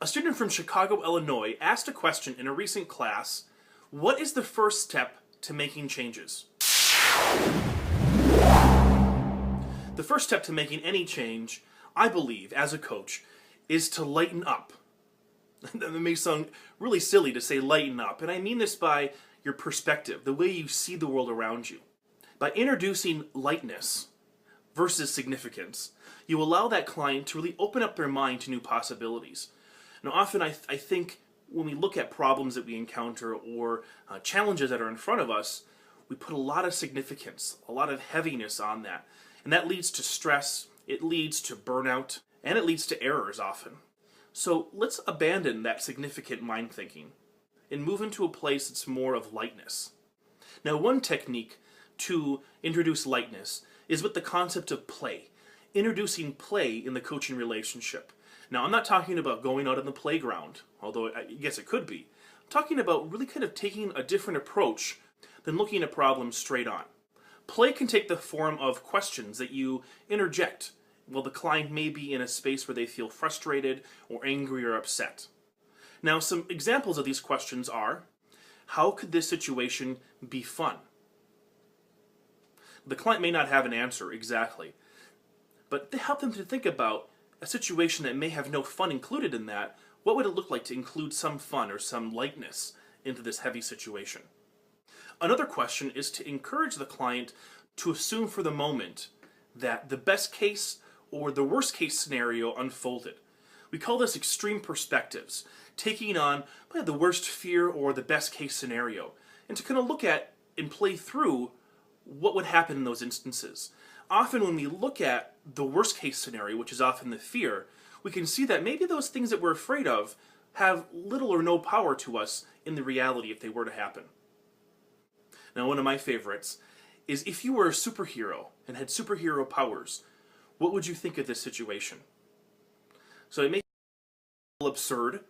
A student from Chicago, Illinois asked a question in a recent class: what is the first step to making changes? The first step to making any change, I believe, as a coach, is to lighten up. That may sound really silly to say lighten up, and I mean this by your perspective, the way you see the world around you. By introducing lightness versus significance, you allow that client to really open up their mind to new possibilities. Now, often I think when we look at problems that we encounter or challenges that are in front of us, we put a lot of significance, a lot of heaviness on that. And that leads to stress, it leads to burnout, and it leads to errors often. So let's abandon that significant mind thinking and move into a place that's more of lightness. Now, one technique to introduce lightness is with the concept of play, introducing play in the coaching relationship. Now, I'm not talking about going out on the playground, although I guess it could be. I'm talking about really kind of taking a different approach than looking at problems straight on. Play can take the form of questions that you interject while the client may be in a space where they feel frustrated or angry or upset. Now, some examples of these questions are: how could this situation be fun? The client may not have an answer exactly, but they help them to think about a situation that may have no fun included in that. What would it look like to include some fun or some lightness into this heavy situation? Another question is to encourage the client to assume for the moment that the best case or the worst case scenario unfolded. We call this extreme perspectives, taking on the worst fear or the best case scenario, and to kind of look at and play through what would happen in those instances. Often when we look at the worst case scenario, which is often the fear, we can see that maybe those things that we're afraid of have little or no power to us in the reality if they were to happen. Now, one of my favorites is, if you were a superhero and had superhero powers, what would you think of this situation? So it may be a little absurd,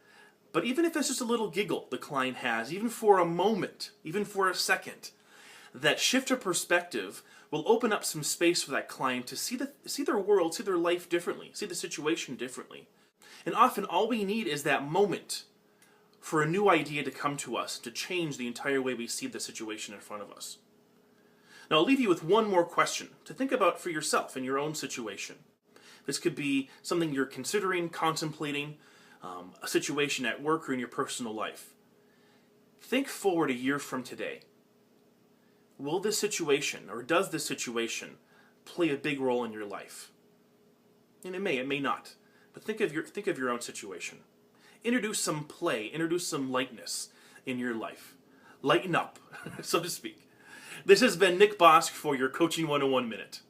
but even if it's just a little giggle the client has, even for a moment, even for a second, that shift of perspective will open up some space for that client to see their world, see their life differently, see the situation differently. And often all we need is that moment for a new idea to come to us, to change the entire way we see the situation in front of us. Now, I'll leave you with one more question to think about for yourself in your own situation. This could be something you're considering, contemplating, a situation at work or in your personal life. Think forward a year from today. Will this situation, or does this situation, play a big role in your life? And it may not. But think of your own situation. Introduce some play, introduce some lightness in your life. Lighten up, so to speak. This has been Nick Bosk for your Coaching 101 Minute.